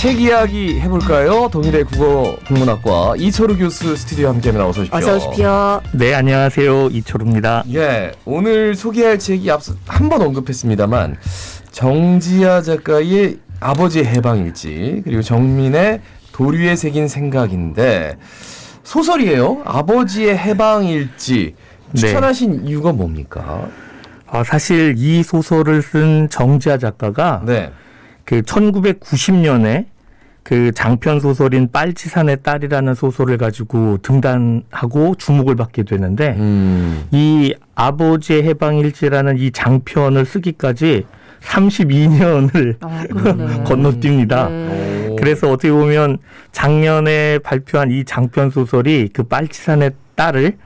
책 이야기 해볼까요? 동일의 국어국문학과 이철우 교수 스튜디오 함께합니다. 어서 오십시오. 어서 오십시오. 네, 안녕하세요. 이철우입니다. 예, 오늘 소개할 책이 앞서 한 번 언급했습니다만 정지하 작가의 아버지의 해방일지 그리고 정민의 도류에 새긴 생각인데 소설이에요. 아버지의 해방일지 추천하신 이유가 뭡니까? 사실 이 소설을 쓴 정지하 작가가 네. 그 1990년에 그 장편 소설인 빨치산의 딸이라는 소설을 가지고 등단하고 주목을 받게 되는데 이 아버지의 해방일지라는 이 장편을 쓰기까지 32년을 건너뜁니다. 네. 그래서 어떻게 보면 작년에 발표한 이 장편 소설이 그 빨치산의 딸을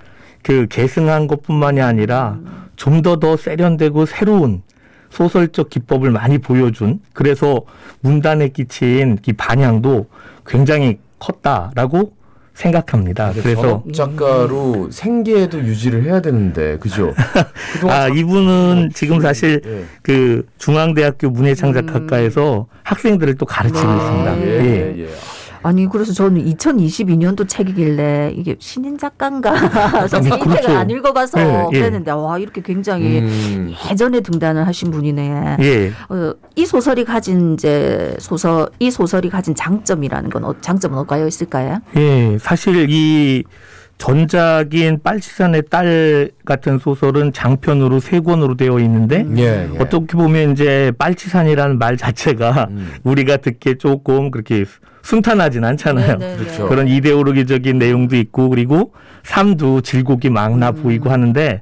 그 계승한 것뿐만이 아니라 좀 더 세련되고 새로운 소설적 기법을 많이 보여준, 그래서 문단에 끼친 이 반향도 굉장히 컸다라고 생각합니다. 그래서 작가로 생계도 유지를 해야 되는데 그죠? 이분은 지금 사실 예. 그 중앙대학교 문예창작학과에서 학생들을 또 가르치고 있습니다. 예. 아니 그래서 저는 2022년도 책이길래 이게 신인 작가인가 저 개인 그렇죠. 책을 안 읽어봐서 예. 그랬는데 와 이렇게 굉장히 예전에 등단을 하신 분이네. 예. 이 소설이 가진 이 소설이 가진 장점이라는 건 장점은 어디가 있을까요? 예, 사실 이 전작인 빨치산의 딸 같은 소설은 장편으로 3권으로 되어 있는데 예. 어떻게 보면 이제 빨치산이라는 말 자체가 우리가 듣기에 조금 그렇게 순탄하진 않잖아요. 그렇죠. 그런 이데올로기적인 내용도 있고 그리고 삶도 질곡이 많아 보이고 하는데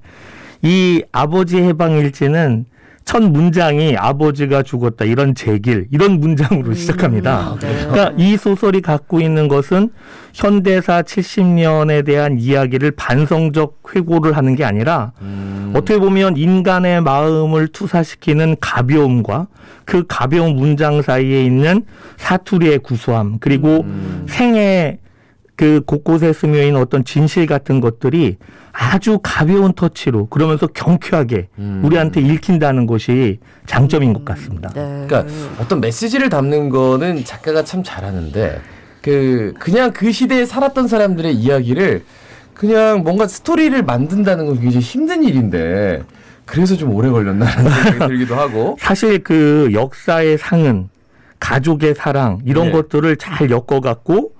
이 아버지 해방일지는 첫 문장이 아버지가 죽었다 이런 제길 이런 문장으로 시작합니다. 그러니까 이 소설이 갖고 있는 것은 현대사 70년에 대한 이야기를 반성적 회고를 하는 게 아니라 어떻게 보면 인간의 마음을 투사시키는 가벼움과 그 가벼운 문장 사이에 있는 사투리의 구수함 그리고 생애 그 곳곳에 스며 있는 어떤 진실 같은 것들이 아주 가벼운 터치로 그러면서 경쾌하게 우리한테 읽힌다는 것이 장점인 것 같습니다. 네. 그러니까 어떤 메시지를 담는 거는 작가가 참 잘하는데 그냥 그 시대에 살았던 사람들의 이야기를 그냥 뭔가 스토리를 만든다는 건 굉장히 힘든 일인데 그래서 좀 오래 걸렸나라는 생각이 들기도 하고 사실 그 역사의 상은 가족의 사랑 이런 네. 것들을 잘 엮어갖고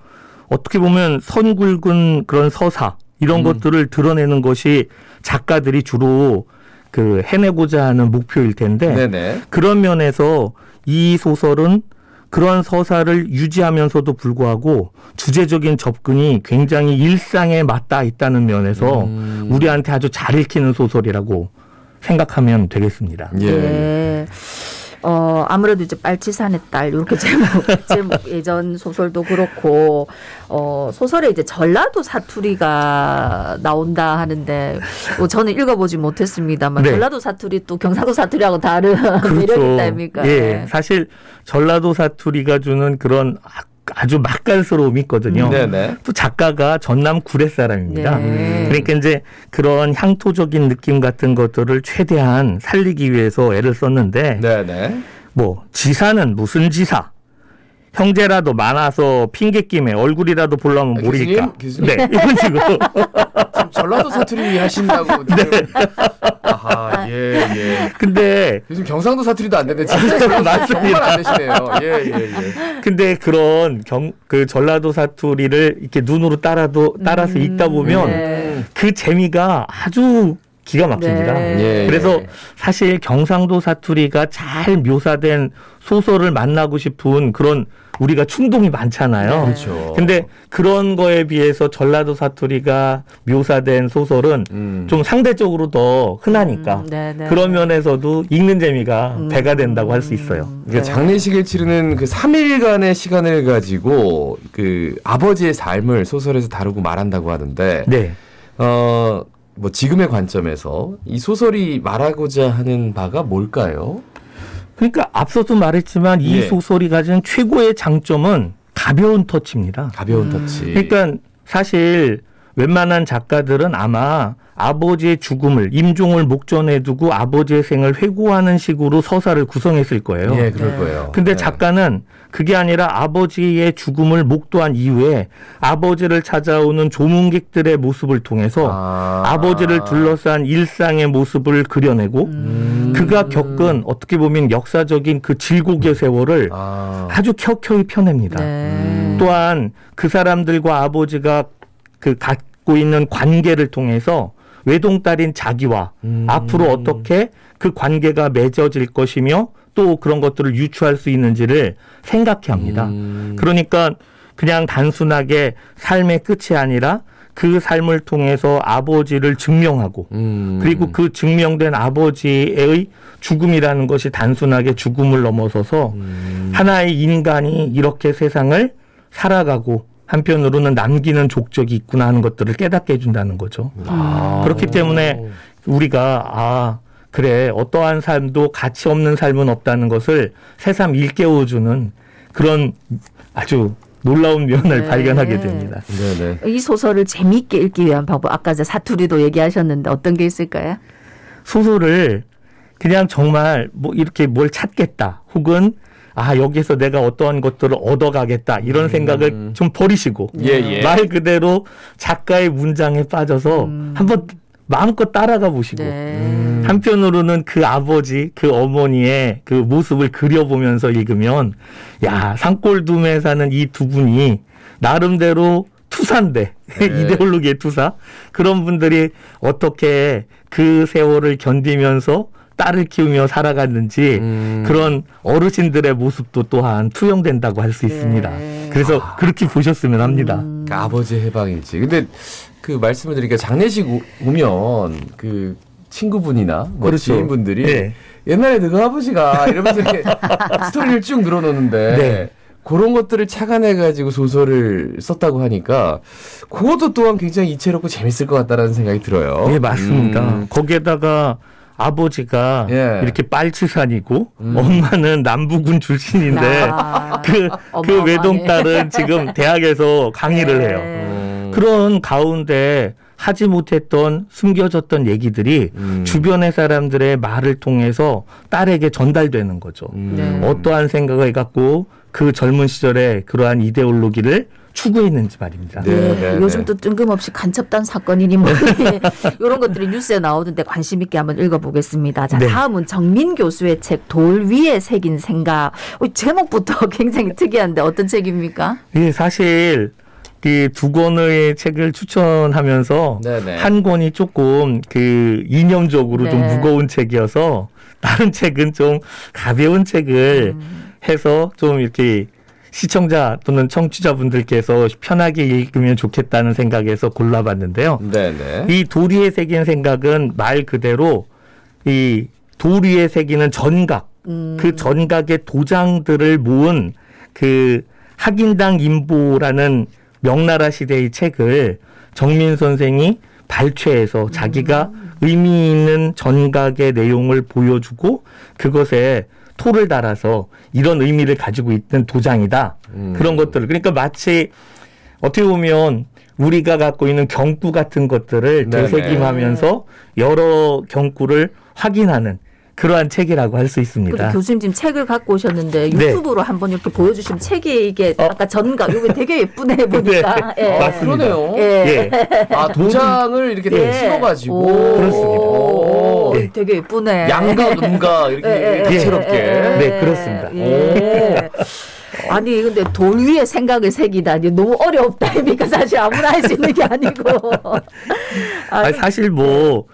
어떻게 보면 선 굵은 그런 서사 이런 것들을 드러내는 것이 작가들이 주로 그 해내고자 하는 목표일 텐데 네네. 그런 면에서 이 소설은 그런 서사를 유지하면서도 불구하고 주제적인 접근이 굉장히 일상에 맞닿아 있다는 면에서 우리한테 아주 잘 읽히는 소설이라고 생각하면 되겠습니다. 예. 아무래도 이제 빨치산의 딸 이렇게 제목 예전 소설도 그렇고 소설에 이제 전라도 사투리가 나온다 하는데 저는 읽어보지 못했습니다만 네. 전라도 사투리 또 경상도 사투리하고 다른 그렇죠. 매력이 있다 아닙니까? 예, 사실 전라도 사투리가 주는 그런 아주 맛깔스러움이 있거든요. 네네. 또 작가가 전남 구례 사람입니다. 네. 그러니까 이제 그런 향토적인 느낌 같은 것들을 최대한 살리기 위해서 애를 썼는데 네네. 뭐 지사는 무슨 지사? 형제라도 많아서 핑계김에 얼굴이라도 보려면 모르니까. 교수님? 네, 이런 식으로. 지금 전라도 사투리 하신다고 아하 예. 근데 요즘 경상도 사투리도 안 되는데 진짜 전라도 사투리 정말 안 되시네요. 예. 근데 그런 그 전라도 사투리를 이렇게 눈으로 따라서 읽다 보면 네. 그 재미가 아주 기가 막힙니다. 네. 예. 그래서 사실 경상도 사투리가 잘 묘사된 소설을 만나고 싶은 그런 우리가 충동이 많잖아요. 그렇죠. 근데 그런 거에 비해서 전라도 사투리가 묘사된 소설은 좀 상대적으로 더 흔하니까 네네. 그런 면에서도 읽는 재미가 배가 된다고 할 수 있어요. 그러니까 장례식을 치르는 그 3일간의 시간을 가지고 그 아버지의 삶을 소설에서 다루고 말한다고 하는데 네. 뭐 지금의 관점에서 이 소설이 말하고자 하는 바가 뭘까요? 그러니까 앞서도 말했지만 이 예. 소설이 가진 최고의 장점은 가벼운 터치입니다. 가벼운 터치. 그러니까 사실 웬만한 작가들은 아마 아버지의 죽음을 임종을 목전에 두고 아버지의 생을 회고하는 식으로 서사를 구성했을 거예요. 예, 그럴 네. 거예요. 근데 네. 작가는 그게 아니라 아버지의 죽음을 목도한 이후에 아버지를 찾아오는 조문객들의 모습을 통해서 아버지를 둘러싼 일상의 모습을 그려내고 그가 겪은 어떻게 보면 역사적인 그 질곡의 세월을 아주 켜켜이 펴냅니다. 네. 또한 그 사람들과 아버지가 그 갖고 있는 관계를 통해서 외동딸인 자기와 앞으로 어떻게 그 관계가 맺어질 것이며 또 그런 것들을 유추할 수 있는지를 생각해 합니다. 그러니까 그냥 단순하게 삶의 끝이 아니라 그 삶을 통해서 아버지를 증명하고 그리고 그 증명된 아버지의 죽음이라는 것이 단순하게 죽음을 넘어서서 하나의 인간이 이렇게 세상을 살아가고 한편으로는 남기는 족적이 있구나 하는 것들을 깨닫게 해준다는 거죠. 그렇기 때문에 우리가 그래 어떠한 삶도 가치 없는 삶은 없다는 것을 새삼 일깨워주는 그런 아주 놀라운 면을 네. 발견하게 됩니다. 네네. 이 소설을 재미있게 읽기 위한 방법 아까 저 사투리도 얘기하셨는데 어떤 게 있을까요? 소설을 그냥 정말 뭐 이렇게 뭘 찾겠다 혹은 여기서 내가 어떠한 것들을 얻어가겠다 이런 생각을 좀 버리시고 예. 말 그대로 작가의 문장에 빠져서 한번 마음껏 따라가 보시고 네. 한편으로는 그 아버지 그 어머니의 그 모습을 그려보면서 읽으면 야 산골둠에 사는 이 두 분이 나름대로 투사인데 네. 이데올로기의 투사 그런 분들이 어떻게 그 세월을 견디면서 딸을 키우며 살아갔는지 그런 어르신들의 모습도 또한 투영된다고 할 수 있습니다. 네. 그래서 그렇게 보셨으면 합니다. 그 아버지 해방일지. 근데 그 말씀을 드리니까 장례식 오면 그 친구분이나 뭐 그렇죠. 지인분들이 네. 옛날에 너가 아버지가 이러면서 이렇게 스토리를 쭉 늘어놓는데 네. 그런 것들을 착안해가지고 소설을 썼다고 하니까 그것도 또한 굉장히 이채롭고 재밌을 것 같다라는 생각이 들어요. 네, 맞습니다. 거기에다가 아버지가 예. 이렇게 빨치산이고 엄마는 남부군 출신인데 그 어마어마하네. 외동딸은 지금 대학에서 강의를 해요. 네. 그런 가운데 하지 못했던 숨겨졌던 얘기들이 주변의 사람들의 말을 통해서 딸에게 전달되는 거죠. 네. 어떠한 생각을 갖고 그 젊은 시절에 그러한 이데올로기를 추구했는지 말입니다. 네. 예, 요즘 또 뜬금없이 간첩단 사건이니 뭐 이런 것들이 뉴스에 나오던데 관심 있게 한번 읽어보겠습니다. 자, 네. 다음은 정민 교수의 책 돌 위에 새긴 생각. 제목부터 굉장히 특이한데 어떤 책입니까? 예, 사실 그 두 권의 책을 추천하면서 네네. 한 권이 조금 그 이념적으로 좀 네. 무거운 책이어서 다른 책은 좀 가벼운 책을 해서 좀 이렇게 시청자 또는 청취자분들께서 편하게 읽으면 좋겠다는 생각에서 골라봤는데요. 네네. 이 돌 위에 새긴 생각은 말 그대로 이 돌 위에 새기는 전각, 그 전각의 도장들을 모은 그 학인당 인보라는 명나라 시대의 책을 정민 선생이 발췌해서 자기가 의미 있는 전각의 내용을 보여주고 그것에 토를 달아서 이런 의미를 가지고 있는 도장이다. 그런 것들을. 그러니까 마치 어떻게 보면 우리가 갖고 있는 경구 같은 것들을 네네. 되새김하면서 여러 경구를 확인하는 그러한 책이라고 할 수 근데 있습니다. 교수님 지금 책을 갖고 오셨는데 네. 유튜브로 한번 이렇게 보여주시면 책이 이게 아까 전각 이게 되게 예쁘네 보니까. 네. 예. 맞습니다. 그러네요. 예. 예. 도장을 이렇게 예. 찍어가지고. 오, 그렇습니다. 네. 되게 예쁘네. 양각, 음각 이렇게 예. 다채롭게. 네, 그렇습니다. 예. 아니 근데 돌 위에 생각을 새기다니 너무 어렵다. 그러니까 사실 아무나 할 수 있는 게 아니고. 아니, 사실 뭐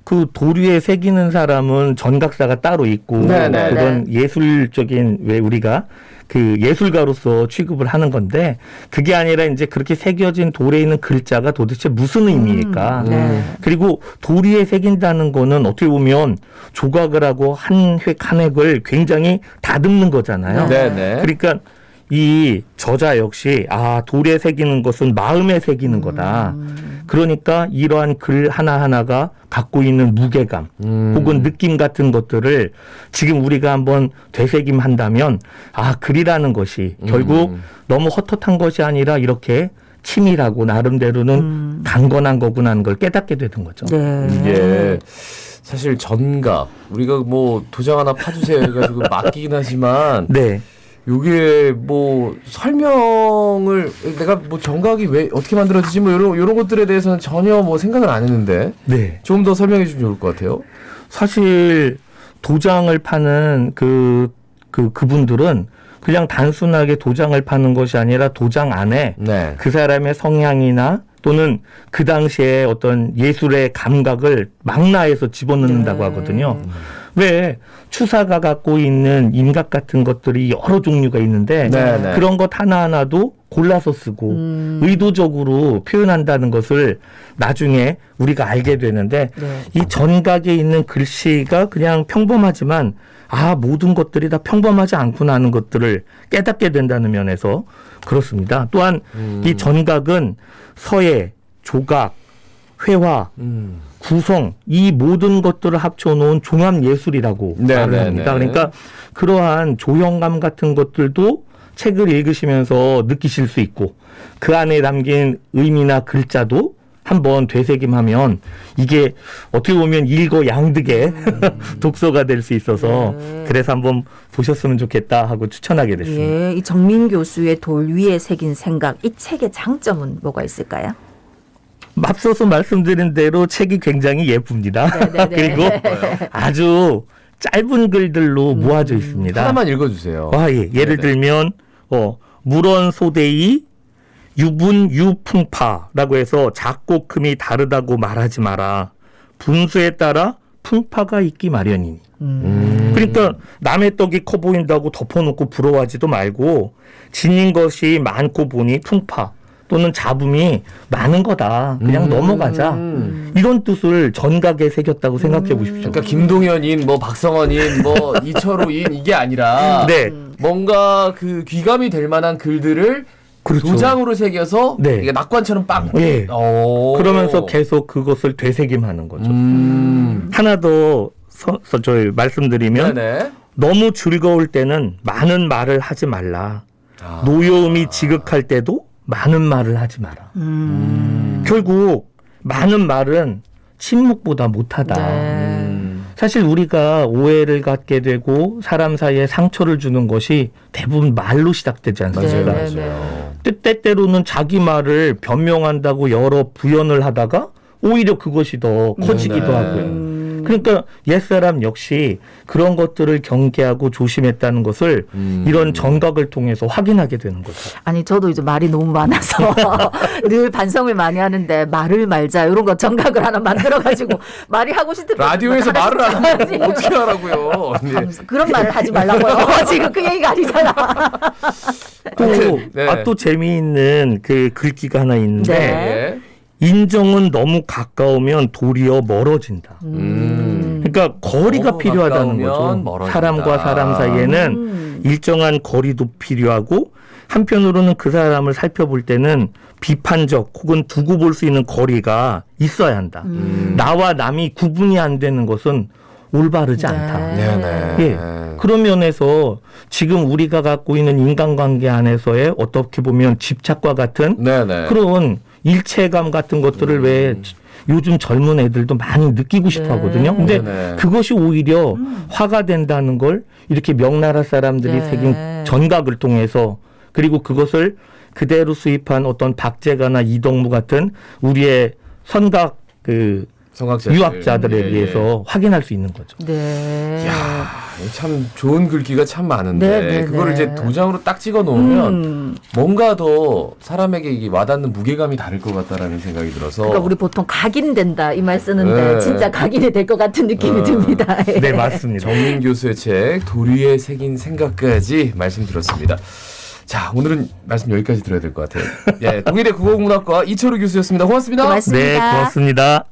그 돌 위에 새기는 사람은 전각사가 따로 있고 네네. 그건 예술적인 왜 우리가 그 예술가로서 취급을 하는 건데 그게 아니라 이제 그렇게 새겨진 돌에 있는 글자가 도대체 무슨 의미일까? 네. 그리고 돌 위에 새긴다는 거는 어떻게 보면 조각을 하고 한 획 한 획을 굉장히 다듬는 거잖아요. 네네. 그러니까 이 저자 역시 돌에 새기는 것은 마음에 새기는 거다. 그러니까 이러한 글 하나하나가 갖고 있는 무게감 혹은 느낌 같은 것들을 지금 우리가 한번 되새김한다면 글이라는 것이 결국 너무 헛헛한 것이 아니라 이렇게 치밀하고 나름대로는 강건한 거구나 하는 걸 깨닫게 되는 거죠. 네. 이게 사실 전각 우리가 뭐 도장 하나 파주세요 해가지고 맡기긴 하지만 네. 요게 뭐 설명을 내가 뭐 정각이 왜 어떻게 만들어지지 뭐 요런 것들에 대해서는 전혀 뭐 생각을 안 했는데 네. 좀 더 설명해 주면 좋을 것 같아요. 사실 도장을 파는 그분들은 그냥 단순하게 도장을 파는 것이 아니라 도장 안에 네. 그 사람의 성향이나 또는 그 당시에 어떤 예술의 감각을 망라해서 집어넣는다고 하거든요. 왜 추사가 갖고 있는 인각 같은 것들이 여러 종류가 있는데 네. 그런 것 하나하나도 골라서 쓰고 의도적으로 표현한다는 것을 나중에 우리가 알게 되는데 네. 이 전각에 있는 글씨가 그냥 평범하지만 모든 것들이 다 평범하지 않구나 하는 것들을 깨닫게 된다는 면에서 그렇습니다. 또한 이 전각은 서예, 조각, 회화, 구성 이 모든 것들을 합쳐놓은 종합예술이라고 네, 말을 네, 합니다. 네. 그러니까 그러한 조형감 같은 것들도 책을 읽으시면서 느끼실 수 있고 그 안에 담긴 의미나 글자도 한번 되새김하면 이게 어떻게 보면 일거양득의 독서가 될 수 있어서 그래서 한번 보셨으면 좋겠다 하고 추천하게 됐습니다. 예, 이 정민 교수의 돌 위에 새긴 생각, 이 책의 장점은 뭐가 있을까요? 앞서서 말씀드린 대로 책이 굉장히 예쁩니다. 네네네. 그리고 아주 짧은 글들로 모아져 있습니다. 하나만 읽어주세요. 예를 들면 물원소대이 유분유풍파라고 해서 작고 금이 다르다고 말하지 마라. 분수에 따라 풍파가 있기 마련이니. 그러니까 남의 떡이 커 보인다고 덮어놓고 부러워하지도 말고 지닌 것이 많고 보니 풍파 또는 잡음이 많은 거다. 그냥 넘어가자. 이런 뜻을 전각에 새겼다고 생각해 보십시오. 그러니까 김동현인 뭐 박성원인 뭐 이철호인 이게 아니라 네. 뭔가 그 귀감이 될 만한 글들을 그렇죠. 도장으로 새겨서 네. 이게 낙관처럼 빵. 예. 오. 그러면서 계속 그것을 되새김하는 거죠. 하나 더 저희 말씀드리면 네네. 너무 즐거울 때는 많은 말을 하지 말라. 노여움이 지극할 때도 많은 말을 하지 마라. 결국 많은 말은 침묵보다 못하다. 사실 우리가 오해를 갖게 되고 사람 사이에 상처를 주는 것이 대부분 말로 시작되지 않습니까? 맞아요. 때때로는 자기 말을 변명한다고 여러 부연을 하다가 오히려 그것이 더 커지기도 네. 하고요. 그러니까 옛사람 역시 그런 것들을 경계하고 조심했다는 것을 이런 전각을 통해서 확인하게 되는 거죠. 아니 저도 이제 말이 너무 많아서 늘 반성을 많이 하는데 말을 말자 이런 거 정각을 하나 만들어가지고 말이 하고 싶은 라디오에서 말을 안 하고 어떻게 하라고요? 네. 그런 말을 하지 말라고요. 지금 그 얘기가 아니잖아. 또 재미있는 그 글귀가 하나 있는데 네. 인정은 너무 가까우면 도리어 멀어진다. 그러니까 거리가 너무 필요하다는 가까우면 거죠. 멀어진다. 사람과 사람 사이에는 일정한 거리도 필요하고 한편으로는 그 사람을 살펴볼 때는 비판적 혹은 두고 볼 수 있는 거리가 있어야 한다. 나와 남이 구분이 안 되는 것은 올바르지 않다. 네네. 예. 그런 면에서 지금 우리가 갖고 있는 인간관계 안에서의 어떻게 보면 집착과 같은 네네. 그런 일체감 같은 것들을 왜 요즘 젊은 애들도 많이 느끼고 싶어 하거든요. 근데 네네. 그것이 오히려 화가 된다는 걸 이렇게 명나라 사람들이 네. 새긴 전각을 통해서 그리고 그것을 그대로 수입한 어떤 박제가나 이덕무 같은 우리의 선각 성각자들. 유학자들에 예, 의해서 확인할 수 있는 거죠. 네. 이야, 참 좋은 글귀가 참 많은데 네, 네, 그거를 네. 이제 도장으로 딱 찍어 놓으면 뭔가 더 사람에게 이게 와닿는 무게감이 다를 것 같다라는 생각이 들어서 그러니까 우리 보통 각인된다 이 말 쓰는데 네. 진짜 각인이 될 것 같은 느낌이 듭니다. 예. 네, 맞습니다. 정민 교수의 책 도리에 새긴 생각까지 말씀드렸습니다. 자, 오늘은 말씀 여기까지 들어야 될 것 같아요. 예, 동일대 국어국문학과 이철우 교수였습니다. 고맙습니다. 고맙습니다. 네, 고맙습니다.